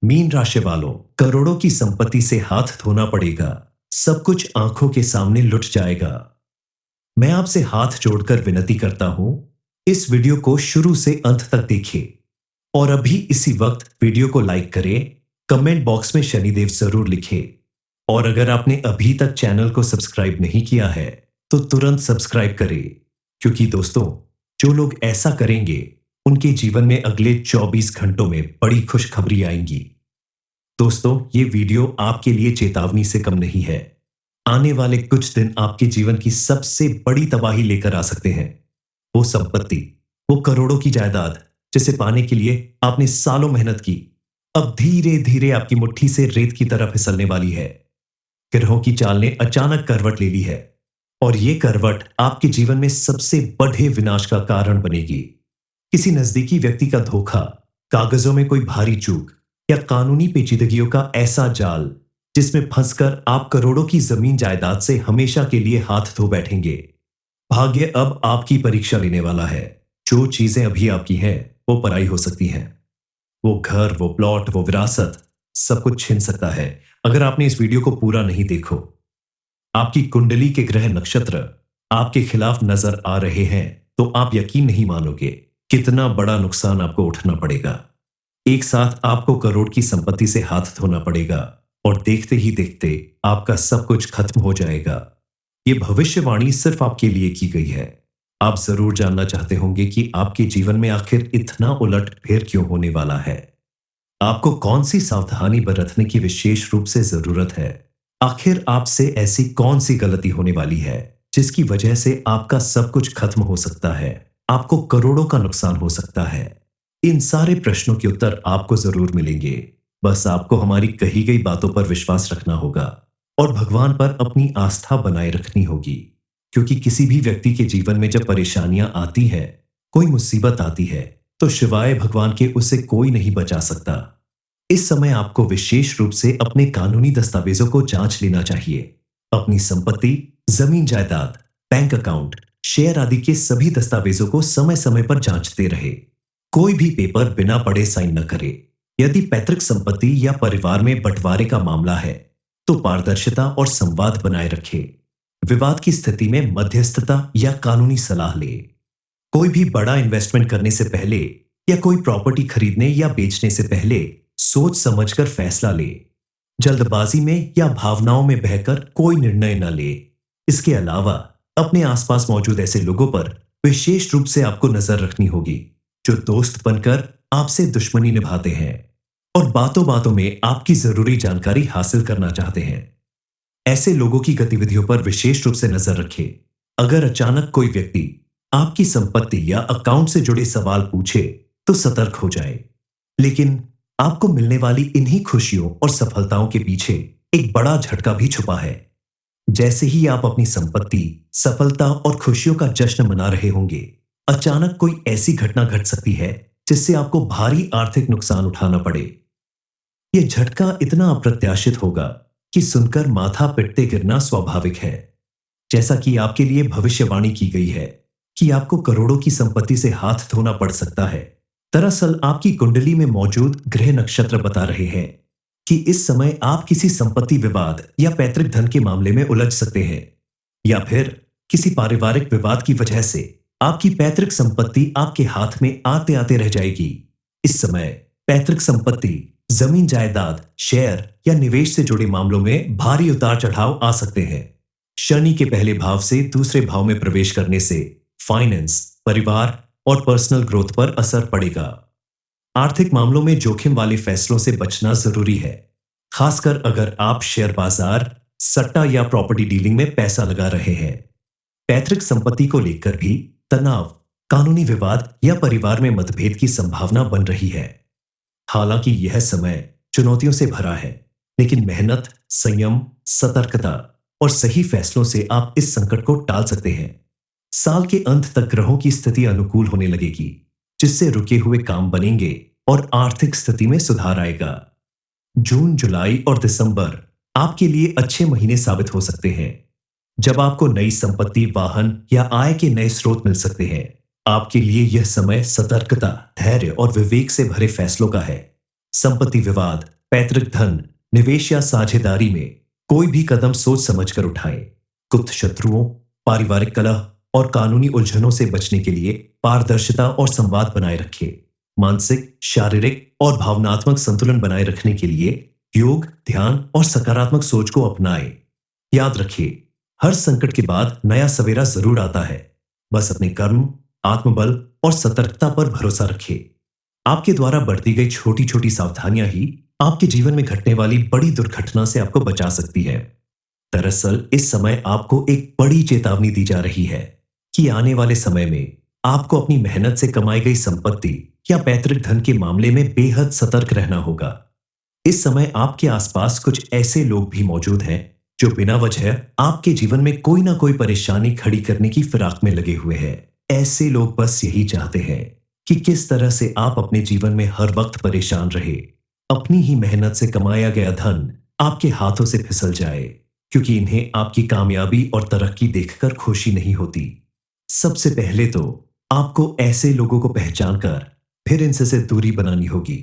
Mean राशि वालों, करोड़ों की संपत्ति से हाथ धोना पड़ेगा। सब कुछ आंखों के सामने लुट जाएगा। मैं आपसे हाथ जोड़कर विनती करता हूं, इस वीडियो को शुरू से अंत तक देखिए और अभी इसी वक्त वीडियो को लाइक करें। कमेंट बॉक्स में शनिदेव जरूर लिखें और अगर आपने अभी तक चैनल को सब्सक्राइब नहीं किया है तो तुरंत सब्सक्राइब करें, क्योंकि दोस्तों, जो लोग ऐसा करेंगे उनके जीवन में अगले 24 घंटों में बड़ी खुशखबरी आएंगी। दोस्तों, ये वीडियो आपके लिए चेतावनी से कम नहीं है। आने वाले कुछ दिन आपके जीवन की सबसे बड़ी तबाही लेकर आ सकते हैं। वो संपत्ति, वो करोड़ों की जायदाद जिसे पाने के लिए आपने सालों मेहनत की, अब धीरे धीरे आपकी मुट्ठी से रेत की तरह फिसलने वाली है। ग्रहों की चाल ने अचानक करवट ले ली है और ये करवट आपके जीवन में सबसे बड़े विनाश का कारण बनेगी। किसी नजदीकी व्यक्ति का धोखा, कागजों में कोई भारी चूक या कानूनी पेचीदगियों का ऐसा जाल जिसमें फंसकर आप करोड़ों की जमीन जायदाद से हमेशा के लिए हाथ धो बैठेंगे। भाग्य अब आपकी परीक्षा लेने वाला है। जो चीजें अभी आपकी हैं वो पराई हो सकती हैं। वो घर, वो प्लॉट, वो विरासत, सब कुछ छिन सकता है अगर आपने इस वीडियो को पूरा नहीं देखो। आपकी कुंडली के ग्रह नक्षत्र आपके खिलाफ नजर आ रहे हैं तो आप यकीन नहीं मानोगे कितना बड़ा नुकसान आपको उठाना पड़ेगा। एक साथ आपको करोड़ की संपत्ति से हाथ धोना पड़ेगा और देखते ही देखते आपका सब कुछ खत्म हो जाएगा। ये भविष्यवाणी सिर्फ आपके लिए की गई है। आप जरूर जानना चाहते होंगे कि आपके जीवन में आखिर इतना उलट फेर क्यों होने वाला है। आपको कौन सी सावधानी बरतने की विशेष रूप से जरूरत है। आखिर आपसे ऐसी कौन सी गलती होने वाली है जिसकी वजह से आपका सब कुछ खत्म हो सकता है, आपको करोड़ों का नुकसान हो सकता है। इन सारे प्रश्नों के उत्तर आपको जरूर मिलेंगे। बस आपको हमारी कही गई बातों पर विश्वास रखना होगा और भगवान पर अपनी आस्था बनाए रखनी होगी, क्योंकि किसी भी व्यक्ति के जीवन में जब परेशानियां आती है, कोई मुसीबत आती है, तो शिवाय भगवान के उसे कोई नहीं बचा सकता। इस समय आपको विशेष रूप से अपने कानूनी दस्तावेजों को जांच लेना चाहिए। अपनी संपत्ति, जमीन जायदाद, बैंक अकाउंट, शेयर आदि के सभी दस्तावेजों को समय समय पर जांचते रहे। कोई भी पेपर बिना पढ़े साइन न करे। यदि पैतृक संपत्ति या परिवार में बंटवारे का मामला है तो पारदर्शिता और संवाद बनाए रखे। विवाद की स्थिति में मध्यस्थता या कानूनी सलाह ले। कोई भी बड़ा इन्वेस्टमेंट करने से पहले या कोई प्रॉपर्टी खरीदने या बेचने से पहले सोच समझकर फैसला ले। जल्दबाजी में या भावनाओं में बहकर कोई निर्णय न ले। इसके अलावा अपने आसपास मौजूद ऐसे लोगों पर विशेष रूप से आपको नजर रखनी होगी जो दोस्त बनकर आपसे दुश्मनी निभाते हैं और बातों बातों में आपकी जरूरी जानकारी हासिल करना चाहते हैं। ऐसे लोगों की गतिविधियों पर विशेष रूप से नजर रखें। अगर अचानक कोई व्यक्ति आपकी संपत्ति या अकाउंट से जुड़े सवाल पूछे तो सतर्क हो जाए। लेकिन आपको मिलने वाली इन्हीं खुशियों और सफलताओं के पीछे एक बड़ा झटका भी छुपा है। जैसे ही आप अपनी संपत्ति, सफलता और खुशियों का जश्न मना रहे होंगे, अचानक कोई ऐसी घटना घट सकती है जिससे आपको भारी आर्थिक नुकसान उठाना पड़े। यह झटका इतना अप्रत्याशित होगा कि सुनकर माथा पिटते गिरना स्वाभाविक है। जैसा कि आपके लिए भविष्यवाणी की गई है कि आपको करोड़ों की संपत्ति से हाथ धोना पड़ सकता है, दरअसल आपकी कुंडली में मौजूद ग्रह नक्षत्र बता रहे हैं कि इस समय आप किसी संपत्ति विवाद या पैतृक धन के मामले में उलझ सकते हैं, या फिर किसी पारिवारिक विवाद की वजह से आपकी पैतृक संपत्ति आपके हाथ में आते आते रह जाएगी। इस समय पैतृक संपत्ति, जमीन जायदाद, शेयर या निवेश से जुड़े मामलों में भारी उतार चढ़ाव आ सकते हैं। शनि के पहले भाव से दूसरे भाव में प्रवेश करने से फाइनेंस, परिवार और पर्सनल ग्रोथ पर असर पड़ेगा। आर्थिक मामलों में जोखिम वाले फैसलों से बचना जरूरी है, खासकर अगर आप शेयर बाजार, सट्टा या प्रॉपर्टी डीलिंग में पैसा लगा रहे हैं। पैतृक संपत्ति को लेकर भी तनाव, कानूनी विवाद या परिवार में मतभेद की संभावना बन रही है। हालांकि यह समय चुनौतियों से भरा है, लेकिन मेहनत, संयम, सतर्कता और सही फैसलों से आप इस संकट को टाल सकते हैं। साल के अंत तक ग्रहों की स्थिति अनुकूल होने लगेगी, जिससे रुके हुए काम बनेंगे और आर्थिक स्थिति में सुधार आएगा। जून, जुलाई और दिसंबर आपके लिए अच्छे महीने साबित हो सकते हैं, जब आपको नई संपत्ति, वाहन या आय के नए स्रोत मिल सकते हैं। आपके लिए यह समय सतर्कता, धैर्य और विवेक से भरे फैसलों का है। संपत्ति विवाद, पैतृक धन, निवेश या साझेदारी में कोई भी कदम सोच समझकर उठाएं। गुप्त शत्रुओं, पारिवारिक कलह और कानूनी उलझनों से बचने के लिए पारदर्शिता और संवाद बनाए रखें। मानसिक, शारीरिक और भावनात्मक संतुलन बनाए रखने के लिए योग, ध्यान और सकारात्मक सोच को अपनाएं। याद रखिए, हर संकट के बाद नया सवेरा जरूर आता है। बस अपने कर्म, आत्मबल और सतर्कता पर भरोसा रखें। आपके द्वारा बरती गई छोटी छोटी सावधानियां ही आपके जीवन में घटने वाली बड़ी दुर्घटना से आपको बचा सकती है। दरअसल इस समय आपको एक बड़ी चेतावनी दी जा रही है कि आने वाले समय में आपको अपनी मेहनत से कमाई गई संपत्ति या पैतृक धन के मामले में बेहद सतर्क रहना होगा। इस समय आपके आसपास कुछ ऐसे लोग भी मौजूद हैं जो बिना वजह आपके जीवन में कोई ना कोई परेशानी खड़ी करने की फिराक में लगे हुए हैं। ऐसे लोग बस यही चाहते हैं कि किस तरह से आप अपने जीवन में हर वक्त परेशान रहे, अपनी ही मेहनत से कमाया गया धन आपके हाथों से फिसल जाए, क्योंकि इन्हें आपकी कामयाबी और तरक्की देखकर खुशी नहीं होती। सबसे पहले तो आपको ऐसे लोगों को पहचान कर फिर इनसे से दूरी बनानी होगी।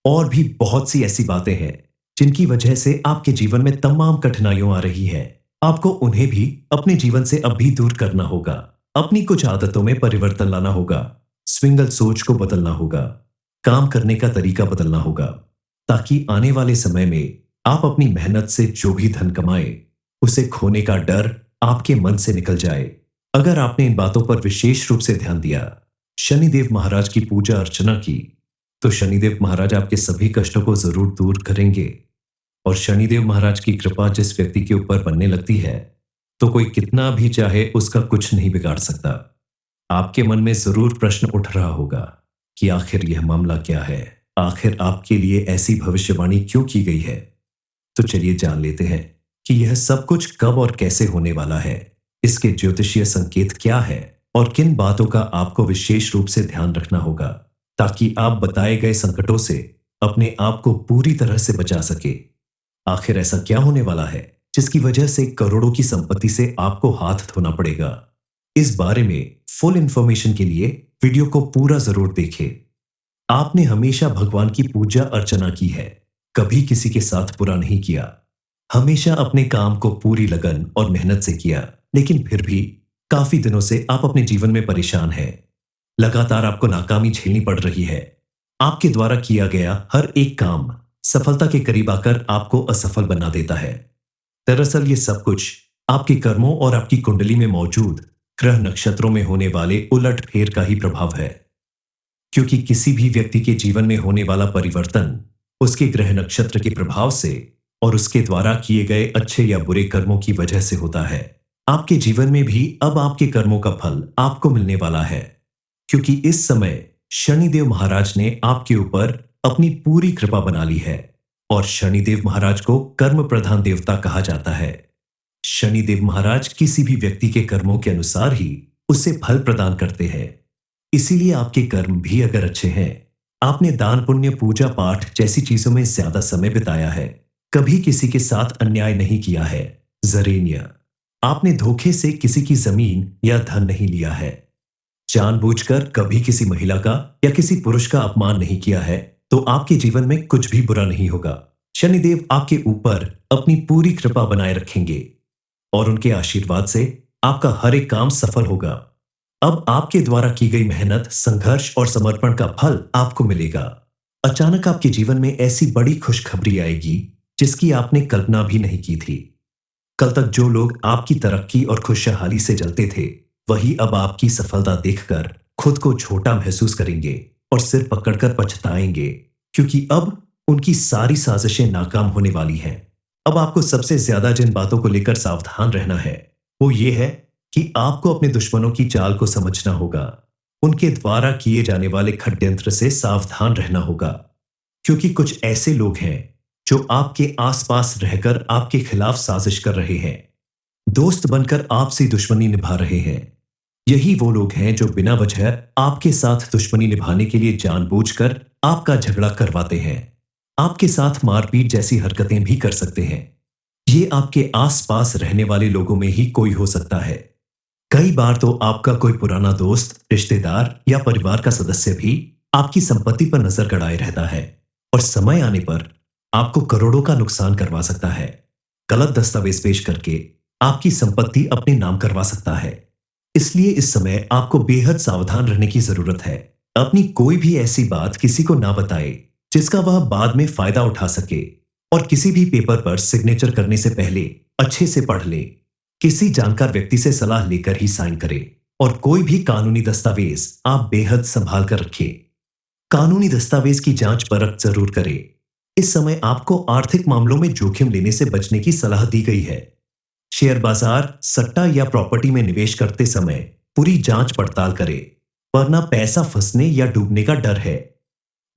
और भी बहुत सी ऐसी बातें हैं जिनकी वजह से आपके जीवन में तमाम कठिनाइयां आ रही है। आपको उन्हें भी अपने जीवन से अब भी दूर करना होगा। अपनी कुछ आदतों में परिवर्तन लाना होगा, स्विंगल सोच को बदलना होगा, काम करने का तरीका बदलना होगा, ताकि आने वाले समय में आप अपनी मेहनत से जो भी धन कमाए उसे खोने का डर आपके मन से निकल जाए। अगर आपने इन बातों पर विशेष रूप से ध्यान दिया, शनिदेव महाराज की पूजा अर्चना की, तो शनिदेव महाराज आपके सभी कष्टों को जरूर दूर करेंगे। और शनिदेव महाराज की कृपा जिस व्यक्ति के ऊपर बनने लगती है, तो कोई कितना भी चाहे उसका कुछ नहीं बिगाड़ सकता। आपके मन में जरूर प्रश्न उठ रहा होगा कि आखिर यह मामला क्या है, आखिर आपके लिए ऐसी भविष्यवाणी क्यों की गई है। तो चलिए जान लेते हैं कि यह सब कुछ कब और कैसे होने वाला है, इसके ज्योतिषीय संकेत क्या है और किन बातों का आपको विशेष रूप से ध्यान रखना होगा, ताकि आप बताए गए संकटों से अपने आप को पूरी तरह से बचा सके। आखिर ऐसा क्या होने वाला है जिसकी वजह से करोड़ों की संपत्ति से आपको हाथ धोना पड़ेगा। इस बारे में फुल इंफॉर्मेशन के लिए वीडियो को पूरा जरूर देखें। आपने हमेशा भगवान की पूजा अर्चना की है, कभी किसी के साथ बुरा नहीं किया, हमेशा अपने काम को पूरी लगन और मेहनत से किया, लेकिन फिर भी काफी दिनों से आप अपने जीवन में परेशान हैं। लगातार आपको नाकामी झेलनी पड़ रही है। आपके द्वारा किया गया हर एक काम सफलता के करीब आकर आपको असफल बना देता है। दरअसल ये सब कुछ आपके कर्मों और आपकी कुंडली में मौजूद ग्रह नक्षत्रों में होने वाले उलट फेर का ही प्रभाव है। क्योंकि किसी भी व्यक्ति के जीवन में होने वाला परिवर्तन उसके ग्रह नक्षत्र के प्रभाव से और उसके द्वारा किए गए अच्छे या बुरे कर्मों की वजह से होता है। आपके जीवन में भी अब आपके कर्मों का फल आपको मिलने वाला है, क्योंकि इस समय शनिदेव महाराज ने आपके ऊपर अपनी पूरी कृपा बना ली है। और शनिदेव महाराज को कर्म प्रधान देवता कहा जाता है। शनिदेव महाराज किसी भी व्यक्ति के कर्मों के अनुसार ही उसे फल प्रदान करते हैं। इसीलिए आपके कर्म भी अगर अच्छे हैं, आपने दान पुण्य, पूजा पाठ जैसी चीजों में ज्यादा समय बिताया है, कभी किसी के साथ अन्याय नहीं किया है, जरेनिया आपने धोखे से किसी की जमीन या धन नहीं लिया है, जानबूझकर कभी किसी महिला का या किसी पुरुष का अपमान नहीं किया है, तो आपके जीवन में कुछ भी बुरा नहीं होगा। शनिदेव आपके ऊपर अपनी पूरी कृपा बनाए रखेंगे और उनके आशीर्वाद से आपका हर एक काम सफल होगा। अब आपके द्वारा की गई मेहनत, संघर्ष और समर्पण का फल आपको मिलेगा। अचानक आपके जीवन में ऐसी बड़ी खुशखबरी आएगी जिसकी आपने कल्पना भी नहीं की थी। कल तक जो लोग आपकी तरक्की और खुशहाली से जलते थे, वही अब आपकी सफलता देखकर खुद को छोटा महसूस करेंगे और सिर पकड़कर पछताएंगे, क्योंकि अब उनकी सारी साजिशें नाकाम होने वाली हैं। अब आपको सबसे ज्यादा जिन बातों को लेकर सावधान रहना है वो ये है कि आपको अपने दुश्मनों की चाल को समझना होगा। उनके द्वारा किए जाने वाले षड्यंत्र से सावधान रहना होगा, क्योंकि कुछ ऐसे लोग हैं जो आपके आसपास रहकर आपके खिलाफ साजिश कर रहे हैं, दोस्त बनकर आपसे दुश्मनी निभा रहे हैं। यही वो लोग हैं जो बिना वजह आपके साथ दुश्मनी निभाने के लिए जानबूझकर आपका झगड़ा करवाते हैं, आपके साथ मारपीट जैसी हरकतें भी कर सकते हैं। ये आपके आसपास रहने वाले लोगों में ही कोई हो सकता है। कई बार तो आपका कोई पुराना दोस्त, रिश्तेदार या परिवार का सदस्य भी आपकी संपत्ति पर नजर गड़ाए रहता है और समय आने पर आपको करोड़ों का नुकसान करवा सकता है। गलत दस्तावेज पेश करके आपकी संपत्ति अपने नाम करवा सकता है। इसलिए इस समय आपको बेहद सावधान रहने की जरूरत है। अपनी कोई भी ऐसी बात किसी को ना बताए जिसका वह बाद में फायदा उठा सके, और किसी भी पेपर पर सिग्नेचर करने से पहले अच्छे से पढ़ ले। किसी जानकार व्यक्ति से सलाह लेकर ही साइन करें, और कोई भी कानूनी दस्तावेज आप बेहद संभाल कर रखें। कानूनी दस्तावेज की जांच परख जरूर करें। इस समय आपको आर्थिक मामलों में जोखिम लेने से बचने की सलाह दी गई है। शेयर बाजार, सट्टा या प्रॉपर्टी में निवेश करते समय पूरी जांच पड़ताल करें, वरना पैसा फंसने या डूबने का डर है।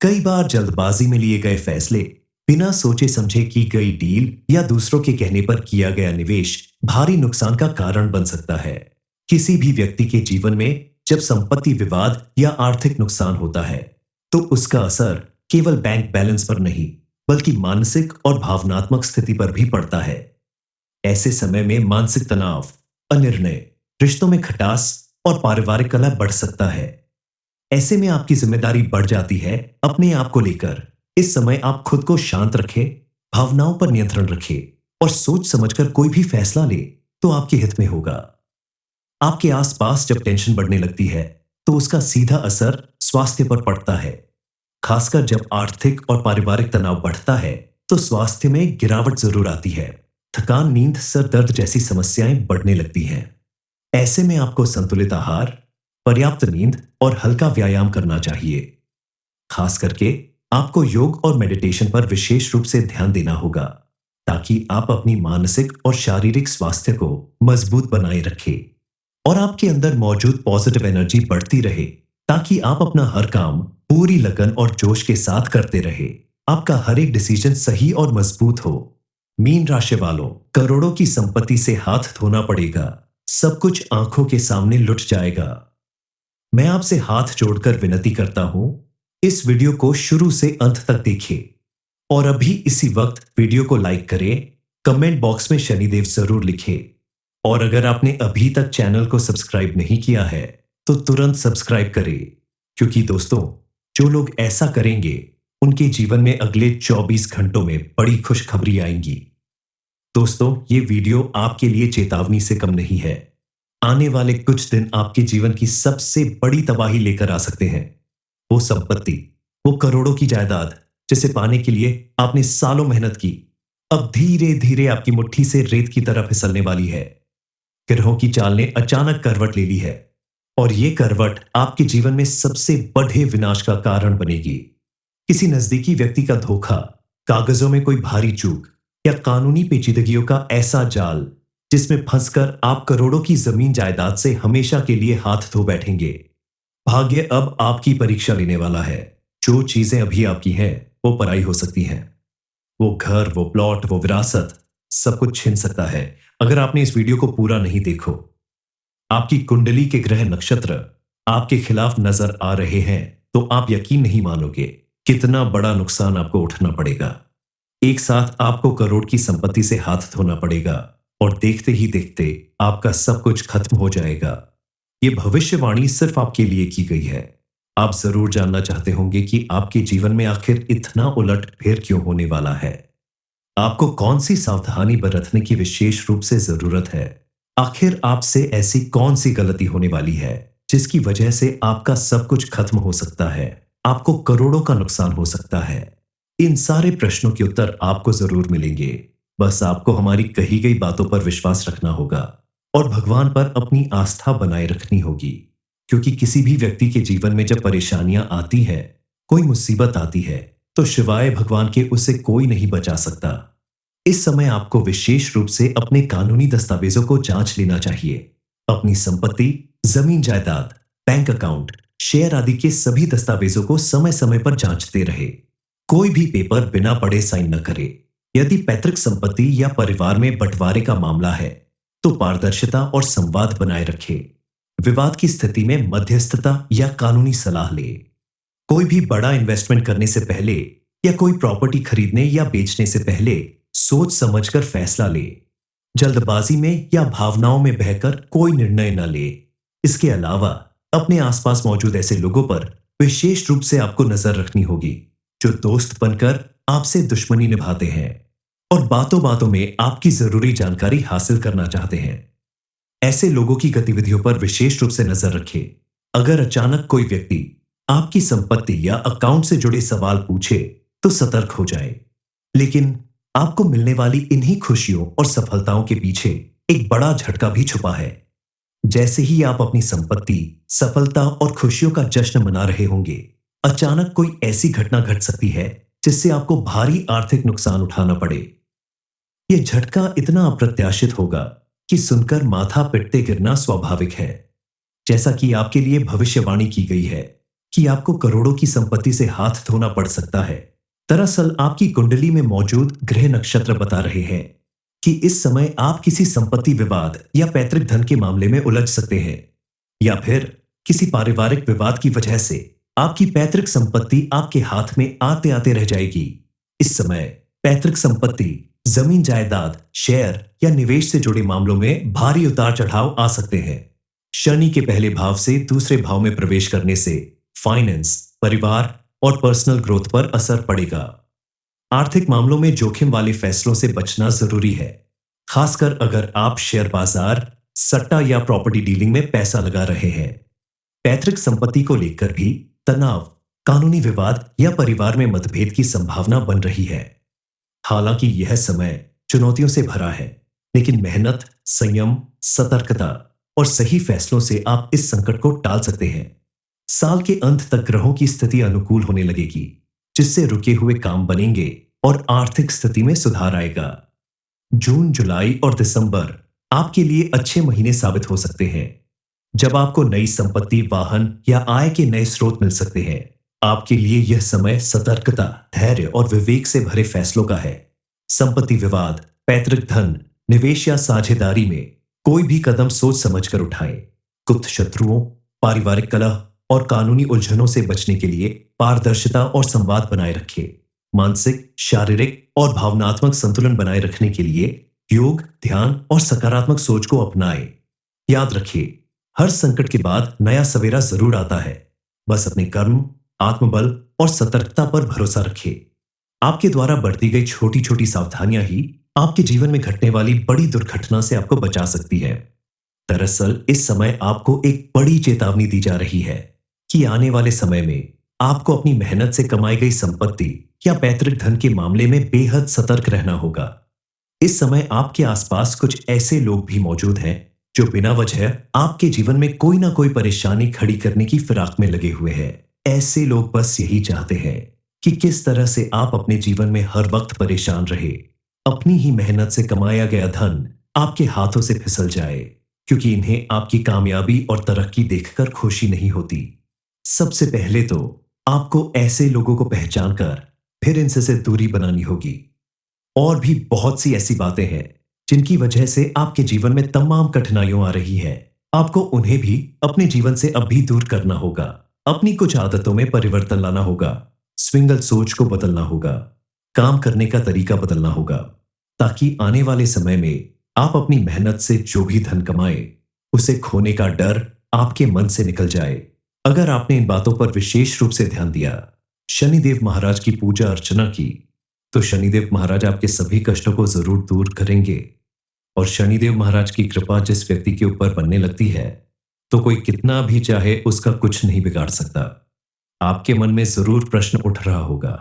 कई बार जल्दबाजी में लिए गए फैसले, बिना सोचे समझे की गई डील या दूसरों के कहने पर किया गया निवेश भारी नुकसान का कारण बन सकता है। किसी भी व्यक्ति के जीवन में जब संपत्ति विवाद या आर्थिक नुकसान होता है, तो उसका असर केवल बैंक बैलेंस पर नहीं, बल्कि मानसिक और भावनात्मक स्थिति पर भी पड़ता है। ऐसे समय में मानसिक तनाव, अनिर्णय, रिश्तों में खटास और पारिवारिक कलह बढ़ सकता है। ऐसे में आपकी जिम्मेदारी बढ़ जाती है अपने आप को लेकर। इस समय आप खुद को शांत रखें, भावनाओं पर नियंत्रण रखें और सोच समझकर कोई भी फैसला ले तो आपके हित में होगा। आपके आसपास जब टेंशन बढ़ने लगती है, तो उसका सीधा असर स्वास्थ्य पर पड़ता है। खासकर जब आर्थिक और पारिवारिक तनाव बढ़ता है, तो स्वास्थ्य में गिरावट जरूर आती है। थकान, नींद, सर दर्द जैसी समस्याएं बढ़ने लगती हैं। ऐसे में आपको संतुलित आहार, पर्याप्त नींद और हल्का व्यायाम करना चाहिए। खास करके आपको योग और मेडिटेशन पर विशेष रूप से ध्यान देना होगा, ताकि आप अपनी मानसिक और शारीरिक स्वास्थ्य को मजबूत बनाए रखें और आपके अंदर मौजूद पॉजिटिव एनर्जी बढ़ती रहे, ताकि आप अपना हर काम पूरी लगन और जोश के साथ करते रहे। आपका हर एक डिसीजन सही और मजबूत हो। मीन राशि वालों, करोड़ों की संपत्ति से हाथ धोना पड़ेगा। सब कुछ आंखों के सामने लुट जाएगा। मैं आपसे हाथ जोड़कर विनती करता हूं, इस वीडियो को शुरू से अंत तक देखें और अभी इसी वक्त वीडियो को लाइक करें। कमेंट बॉक्स में शनिदेव जरूर लिखें, और अगर आपने अभी तक चैनल को सब्सक्राइब नहीं किया है तो तुरंत सब्सक्राइब करें, क्योंकि दोस्तों, जो लोग ऐसा करेंगे उनके जीवन में अगले 24 घंटों में बड़ी खुशखबरी आएंगी। दोस्तों, ये वीडियो आपके लिए चेतावनी से कम नहीं है। आने वाले कुछ दिन आपके जीवन की सबसे बड़ी तबाही लेकर आ सकते हैं। वो संपत्ति, वो करोड़ों की जायदाद जिसे पाने के लिए आपने सालों मेहनत की, अब धीरे धीरे आपकी मुट्ठी से रेत की तरह फिसलने वाली है। ग्रहों की चाल ने अचानक करवट ले ली है, और ये करवट आपके जीवन में सबसे बड़े विनाश का कारण बनेगी। किसी नजदीकी व्यक्ति का धोखा, कागजों में कोई भारी चूक या कानूनी पेचीदगियों का ऐसा जाल जिसमें फंसकर आप करोड़ों की जमीन जायदाद से हमेशा के लिए हाथ धो बैठेंगे। भाग्य अब आपकी परीक्षा लेने वाला है। जो चीजें अभी आपकी हैं, वो पराई हो सकती हैं। वो घर, वो प्लॉट, वो विरासत, सब कुछ छिन सकता है अगर आपने इस वीडियो को पूरा नहीं देखो। आपकी कुंडली के ग्रह नक्षत्र आपके खिलाफ नजर आ रहे हैं, तो आप यकीन नहीं मानोगे कितना बड़ा नुकसान आपको उठाना पड़ेगा। एक साथ आपको करोड़ की संपत्ति से हाथ धोना पड़ेगा, और देखते ही देखते आपका सब कुछ खत्म हो जाएगा। ये भविष्यवाणी सिर्फ आपके लिए की गई है। आप जरूर जानना चाहते होंगे कि आपके जीवन में आखिर इतना उलट फेर क्यों होने वाला है। आपको कौन सी सावधानी बरतने की विशेष रूप से जरूरत है। आखिर आपसे ऐसी कौन सी गलती होने वाली है जिसकी वजह से आपका सब कुछ खत्म हो सकता है, आपको करोड़ों का नुकसान हो सकता है। इन सारे प्रश्नों के उत्तर आपको जरूर मिलेंगे। बस आपको हमारी कही गई बातों पर विश्वास रखना होगा और भगवान पर अपनी आस्था बनाए रखनी होगी, क्योंकि किसी भी व्यक्ति के जीवन में जब परेशानियां आती है, कोई मुसीबत आती है, तो शिवाय भगवान के उसे कोई नहीं बचा सकता। इस समय आपको विशेष रूप से अपने कानूनी दस्तावेजों को जांच लेना चाहिए। अपनी संपत्ति, जमीन जायदाद, बैंक अकाउंट, शेयर आदि के सभी दस्तावेजों को समय समय पर जांचते रहे। कोई भी पेपर बिना पढ़े साइन न करे। यदि पैतृक संपत्ति या परिवार में बंटवारे का मामला है, तो पारदर्शिता और संवाद बनाए रखें। विवाद की स्थिति में मध्यस्थता या कानूनी सलाह ले। कोई भी बड़ा इन्वेस्टमेंट करने से पहले या कोई प्रॉपर्टी खरीदने या बेचने से पहले सोच समझकर फैसला ले। जल्दबाजी में या भावनाओं में बहकर कोई निर्णय न ले। इसके अलावा अपने आसपास मौजूद ऐसे लोगों पर विशेष रूप से आपको नजर रखनी होगी जो दोस्त बनकर आपसे दुश्मनी निभाते हैं और बातों बातों में आपकी जरूरी जानकारी हासिल करना चाहते हैं। ऐसे लोगों की गतिविधियों पर विशेष रूप से नजर रखें। अगर अचानक कोई व्यक्ति आपकी संपत्ति या अकाउंट से जुड़े सवाल पूछे तो सतर्क हो जाए। लेकिन आपको मिलने वाली इन्हीं खुशियों और सफलताओं के पीछे एक बड़ा झटका भी छुपा है। जैसे ही आप अपनी संपत्ति, सफलता और खुशियों का जश्न मना रहे होंगे, अचानक कोई ऐसी घटना घट सकती है जिससे आपको भारी आर्थिक नुकसान उठाना पड़े। यह झटका इतना अप्रत्याशित होगा कि सुनकर माथा पिटते गिरना स्वाभाविक है। जैसा कि आपके लिए भविष्यवाणी की गई है कि आपको करोड़ों की संपत्ति से हाथ धोना पड़ सकता है। दरअसल आपकी कुंडली में मौजूद ग्रह नक्षत्र बता रहे हैं कि इस समय आप किसी संपत्ति विवाद या पैतृक धन के मामले में उलझ सकते हैं, या फिर किसी पारिवारिक विवाद की वजह से आपकी पैतृक संपत्ति आपके हाथ में आते आते रह जाएगी। इस समय पैतृक संपत्ति, जमीन जायदाद, शेयर या निवेश से जुड़े मामलों में भारी उतार चढ़ाव आ सकते हैं। शनि के पहले भाव से दूसरे भाव में प्रवेश करने से फाइनेंस, परिवार और पर्सनल ग्रोथ पर असर पड़ेगा। आर्थिक मामलों में जोखिम वाले फैसलों से बचना जरूरी है, खासकर अगर आप शेयर बाजार, सट्टा या प्रॉपर्टी डीलिंग में पैसा लगा रहे हैं। पैतृक संपत्ति को लेकर भी तनाव, कानूनी विवाद या परिवार में मतभेद की संभावना बन रही है। हालांकि यह समय चुनौतियों से भरा है, लेकिन मेहनत, संयम, सतर्कता और सही फैसलों से आप इस संकट को टाल सकते हैं। साल के अंत तक ग्रहों की स्थिति अनुकूल होने लगेगी, जिससे रुके हुए काम बनेंगे और आर्थिक स्थिति में सुधार आएगा। जून, जुलाई और दिसंबर आपके लिए अच्छे महीने साबित हो सकते हैं, जब आपको नई संपत्ति, वाहन या आय के नए स्रोत मिल सकते हैं। आपके लिए यह समय सतर्कता, धैर्य और विवेक से भरे फैसलों का है। संपत्ति विवाद, पैतृक धन, निवेश या साझेदारी में कोई भी कदम सोच समझकर उठाएं। गुप्त शत्रुओं, पारिवारिक कलह और कानूनी उलझनों से बचने के लिए पारदर्शिता और संवाद बनाए रखें। मानसिक, शारीरिक और भावनात्मक संतुलन बनाए रखने के लिए योग, ध्यान और सकारात्मक सोच को अपनाएं। याद रखिए, हर संकट के बाद नया सवेरा जरूर आता है। बस अपने कर्म, आत्मबल और सतर्कता पर भरोसा रखें। आपके द्वारा बरती गई छोटी छोटी सावधानियां ही आपके जीवन में घटने वाली बड़ी दुर्घटना से आपको बचा सकती है। दरअसल इस समय आपको एक बड़ी चेतावनी दी जा रही है कि आने वाले समय में आपको अपनी मेहनत से कमाई गई संपत्ति या पैतृक धन के मामले में बेहद सतर्क रहना होगा। इस समय आपके आसपास कुछ ऐसे लोग भी मौजूद हैं जो बिना वजह आपके जीवन में कोई ना कोई परेशानी खड़ी करने की फिराक में लगे हुए हैं। ऐसे लोग बस यही चाहते हैं कि किस तरह से आप अपने जीवन में हर वक्त परेशान रहे, अपनी ही मेहनत से कमाया गया धन आपके हाथों से फिसल जाए, क्योंकि इन्हें आपकी कामयाबी और तरक्की देखकर खुशी नहीं होती। सबसे पहले तो आपको ऐसे लोगों को पहचान कर फिर इनसे से दूरी बनानी होगी। और भी बहुत सी ऐसी बातें हैं जिनकी वजह से आपके जीवन में तमाम कठिनाइयां आ रही है। आपको उन्हें भी अपने जीवन से अब भी दूर करना होगा। अपनी कुछ आदतों में परिवर्तन लाना होगा, स्विंगल सोच को बदलना होगा, काम करने का तरीका बदलना होगा, ताकि आने वाले समय में आप अपनी मेहनत से जो भी धन कमाए उसे खोने का डर आपके मन से निकल जाए। अगर आपने इन बातों पर विशेष रूप से ध्यान दिया, शनिदेव महाराज की पूजा अर्चना की, तो शनिदेव महाराज आपके सभी कष्टों को जरूर दूर करेंगे। और शनिदेव महाराज की कृपा जिस व्यक्ति के ऊपर बनने लगती है, तो कोई कितना भी चाहे उसका कुछ नहीं बिगाड़ सकता। आपके मन में जरूर प्रश्न उठ रहा होगा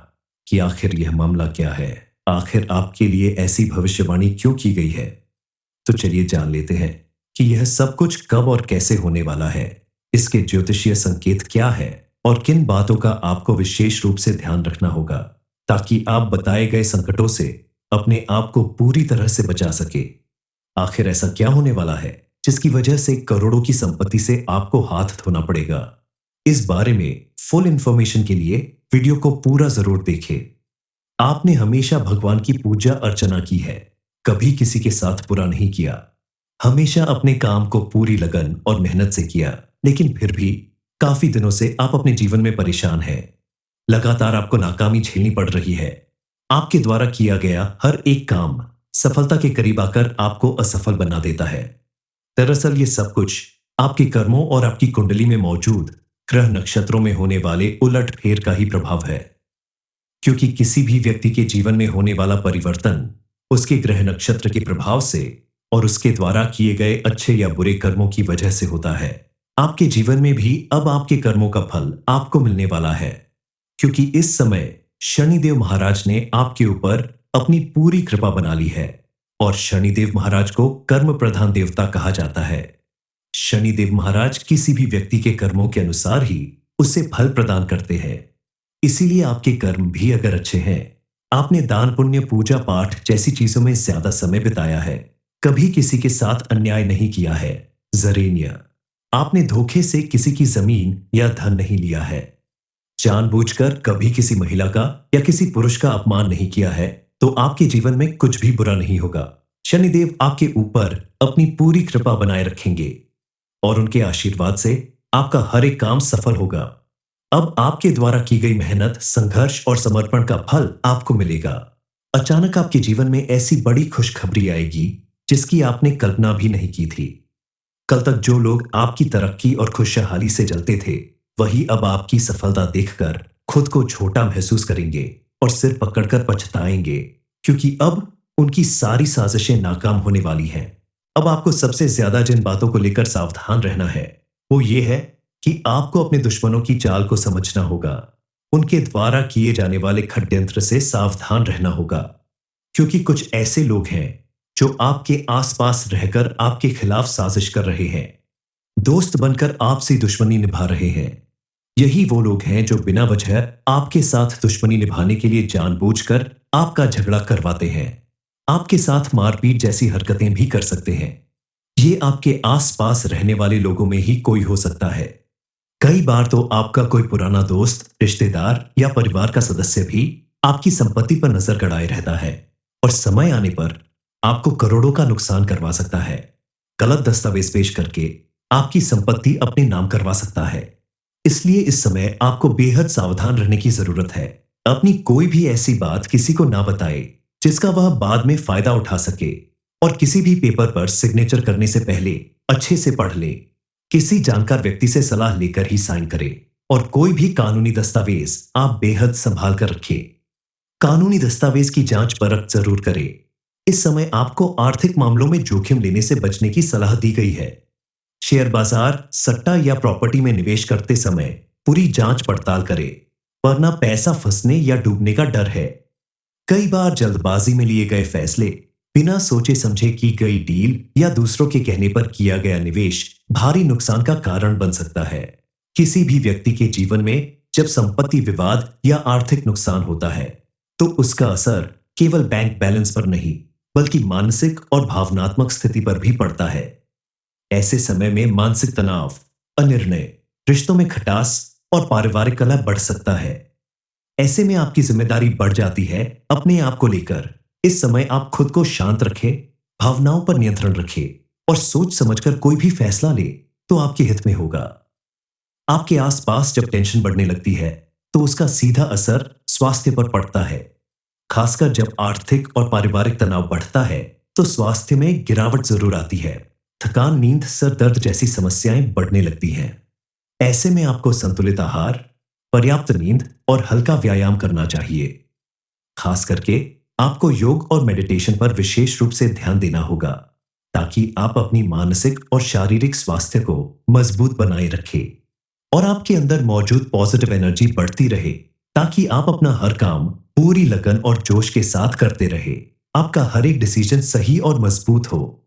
कि आखिर यह मामला क्या है, आखिर आपके लिए ऐसी भविष्यवाणी क्यों की गई है। तो चलिए जान लेते हैं कि यह सब कुछ कब और कैसे होने वाला है, इसके ज्योतिषीय संकेत क्या है और किन बातों का आपको विशेष रूप से ध्यान रखना होगा, ताकि आप बताए गए संकटों से अपने आप को पूरी तरह से बचा सके। आखिर ऐसा क्या होने वाला है जिसकी वजह से करोड़ों की संपत्ति से आपको हाथ धोना पड़ेगा। इस बारे में फुल इंफॉर्मेशन के लिए वीडियो को पूरा जरूर देखें। आपने हमेशा भगवान की पूजा अर्चना की है, कभी किसी के साथ बुरा नहीं किया, हमेशा अपने काम को पूरी लगन और मेहनत से किया, लेकिन फिर भी काफी दिनों से आप अपने जीवन में परेशान हैं। लगातार आपको नाकामी झेलनी पड़ रही है। आपके द्वारा किया गया हर एक काम सफलता के करीब आकर आपको असफल बना देता है। दरअसल ये सब कुछ आपके कर्मों और आपकी कुंडली में मौजूद ग्रह नक्षत्रों में होने वाले उलट फेर का ही प्रभाव है। क्योंकि किसी भी व्यक्ति के जीवन में होने वाला परिवर्तन उसके ग्रह नक्षत्र के प्रभाव से और उसके द्वारा किए गए अच्छे या बुरे कर्मों की वजह से होता है। आपके जीवन में भी अब आपके कर्मों का फल आपको मिलने वाला है, क्योंकि इस समय शनिदेव महाराज ने आपके ऊपर अपनी पूरी कृपा बना ली है। और शनिदेव महाराज को कर्म प्रधान देवता कहा जाता है। शनिदेव महाराज किसी भी व्यक्ति के कर्मों के अनुसार ही उसे फल प्रदान करते हैं। इसीलिए आपके कर्म भी अगर अच्छे हैं, आपने दान पुण्य पूजा पाठ जैसी चीजों में ज्यादा समय बिताया है, कभी किसी के साथ अन्याय नहीं किया है, जरेनिया आपने धोखे से किसी की जमीन या धन नहीं लिया है, जानबूझकर कभी किसी महिला का या किसी पुरुष का अपमान नहीं किया है, तो आपके जीवन में कुछ भी बुरा नहीं होगा। शनिदेव आपके ऊपर अपनी पूरी कृपा बनाए रखेंगे और उनके आशीर्वाद से आपका हर एक काम सफल होगा। अब आपके द्वारा की गई मेहनत, संघर्ष और समर्पण का फल आपको मिलेगा। अचानक आपके जीवन में ऐसी बड़ी खुशखबरी आएगी जिसकी आपने कल्पना भी नहीं की थी। कल तक जो लोग आपकी तरक्की और खुशहाली से जलते थे, वही अब आपकी सफलता देखकर खुद को छोटा महसूस करेंगे और सिर पकड़कर पछताएंगे, क्योंकि अब उनकी सारी साजिशें नाकाम होने वाली हैं। अब आपको सबसे ज्यादा जिन बातों को लेकर सावधान रहना है, वो ये है कि आपको अपने दुश्मनों की चाल को समझना होगा। उनके द्वारा किए जाने वाले षड्यंत्र से सावधान रहना होगा, क्योंकि कुछ ऐसे लोग हैं जो आपके आसपास रहकर आपके खिलाफ साजिश कर रहे हैं, दोस्त बनकर आपसे दुश्मनी निभा रहे हैं। यही वो लोग हैं जो बिना वजह आपके साथ दुश्मनी निभाने के लिए जानबूझकर आपका झगड़ा करवाते हैं, आपके साथ मारपीट जैसी हरकतें भी कर सकते हैं। ये आपके आसपास रहने वाले लोगों में ही कोई हो सकता है। कई बार तो आपका कोई पुराना दोस्त, रिश्तेदार या परिवार का सदस्य भी आपकी संपत्ति पर नजर गड़ाए रहता है और समय आने पर आपको करोड़ों का नुकसान करवा सकता है। गलत दस्तावेज पेश करके आपकी संपत्ति अपने नाम करवा सकता है। इसलिए इस समय आपको बेहद सावधान रहने की जरूरत है। अपनी कोई भी ऐसी बात किसी को ना बताए जिसका वह बाद में फायदा उठा सके, और किसी भी पेपर पर सिग्नेचर करने से पहले अच्छे से पढ़ ले। किसी जानकार व्यक्ति से सलाह लेकर ही साइन करें और कोई भी कानूनी दस्तावेज आप बेहद संभाल कर रखें। कानूनी दस्तावेज की जांच परख जरूर करें। इस समय आपको आर्थिक मामलों में जोखिम लेने से बचने की सलाह दी गई है। शेयर बाजार, सट्टा या प्रॉपर्टी में निवेश करते समय पूरी जांच पड़ताल करें, वरना पैसा फंसने या डूबने का डर है। कई बार जल्दबाजी में लिए गए फैसले, बिना सोचे समझे की गई डील या दूसरों के कहने पर किया गया निवेश भारी नुकसान का कारण बन सकता है। किसी भी व्यक्ति के जीवन में जब संपत्ति विवाद या आर्थिक नुकसान होता है, तो उसका असर केवल बैंक बैलेंस पर नहीं, बल्कि मानसिक और भावनात्मक स्थिति पर भी पड़ता है। ऐसे समय में मानसिक तनाव, अनिर्णय, रिश्तों में खटास और पारिवारिक कलह बढ़ सकता है। ऐसे में आपकी जिम्मेदारी बढ़ जाती है अपने आप को लेकर। इस समय आप खुद को शांत रखें, भावनाओं पर नियंत्रण रखें और सोच समझकर कोई भी फैसला ले तो आपके हित में होगा। आपके आसपास जब टेंशन बढ़ने लगती है, तो उसका सीधा असर स्वास्थ्य पर पड़ता है। खासकर जब आर्थिक और पारिवारिक तनाव बढ़ता है, तो स्वास्थ्य में गिरावट जरूर आती है। थकान, नींद, सर दर्द जैसी समस्याएं बढ़ने लगती हैं। ऐसे में आपको संतुलित आहार, पर्याप्त नींद और हल्का व्यायाम करना चाहिए। खास करके आपको योग और मेडिटेशन पर विशेष रूप से ध्यान देना होगा, ताकि आप अपनी मानसिक और शारीरिक स्वास्थ्य को मजबूत बनाए रखें और आपके अंदर मौजूद पॉजिटिव एनर्जी बढ़ती रहे, ताकि आप अपना हर काम पूरी लगन और जोश के साथ करते रहे। आपका हर एक डिसीजन सही और मजबूत हो